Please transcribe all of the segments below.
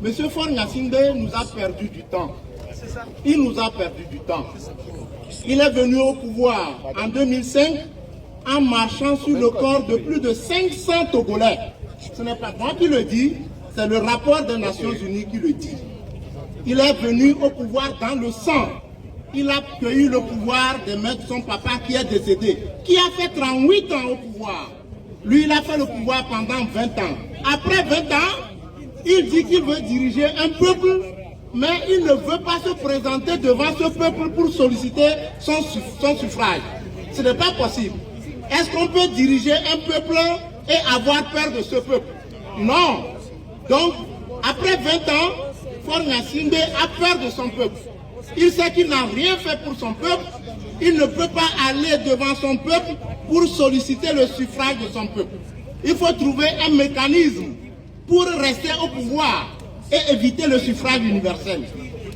M. Faure Gnassingbé nous a perdu du temps. Il nous a perdu du temps. Il est venu au pouvoir en 2005 en marchant sur le corps de plus de 500 Togolais. Ce n'est pas moi qui le dis, c'est le rapport des Nations Unies qui le dit. Il est venu au pouvoir dans le sang. Il a cueilli le pouvoir de mettre son papa qui est décédé, qui a fait 38 ans au pouvoir. Lui, il a fait le pouvoir pendant 20 ans. Après 20 ans, il dit qu'il veut diriger un peuple, mais il ne veut pas se présenter devant ce peuple pour solliciter son suffrage. Ce n'est pas possible. Est-ce qu'on peut diriger un peuple et avoir peur de ce peuple? Non. Donc, après 20 ans, Faure Gnassingbé a peur de son peuple. Il sait qu'il n'a rien fait pour son peuple. Il ne peut pas aller devant son peuple pour solliciter le suffrage de son peuple. Il faut trouver un mécanisme pour rester au pouvoir et éviter le suffrage universel.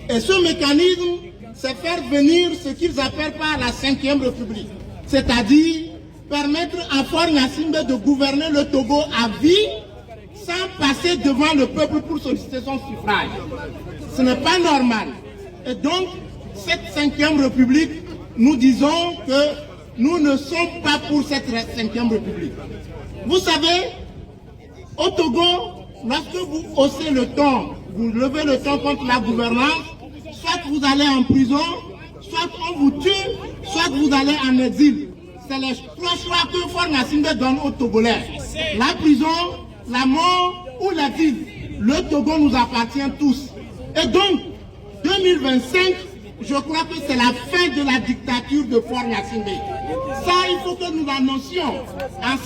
Et ce mécanisme, c'est faire venir ce qu'ils appellent par la 5e République. C'est-à-dire permettre à Faure Gnassingbé de gouverner le Togo à vie sans passer devant le peuple pour solliciter son suffrage. Ce n'est pas normal. Et donc, cette 5e République, nous disons que nous ne sommes pas pour cette 5e République. Vous savez, au Togo, lorsque vous haussez le ton, vous levez le ton contre la gouvernance, soit vous allez en prison, soit on vous tue, soit vous allez en exil. C'est les trois choix que Faure Gnassingbé donne aux Togolais. La prison, la mort ou l'exil. Le Togo nous appartient tous. Et donc, 2025, je crois que c'est la fin de la dictature de Faure Gnassingbé. Ça, il faut que nous l'annoncions en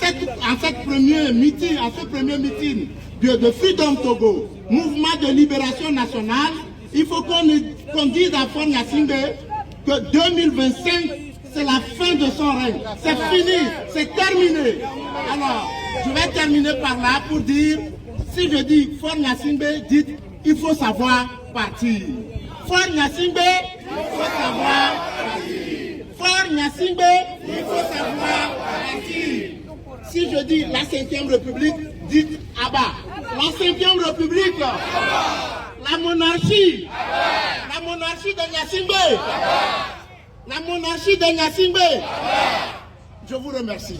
ce premier meeting de Freedom Togo, mouvement de libération nationale. Il faut qu'on dise à Faure Gnassingbé que 2025, c'est la fin de son règne. C'est fini, c'est terminé. Alors, je vais terminer par là pour dire, si je dis Faure Gnassingbé, dites, il faut savoir partir. Faure Gnassingbé, il faut savoir partir. Faure Gnassingbé, il faut savoir partir. Si je dis la 5e République, dites Abba. La 5e République, la monarchie de Gnassingbé. La monarchie de Gnassingbé. Je vous remercie.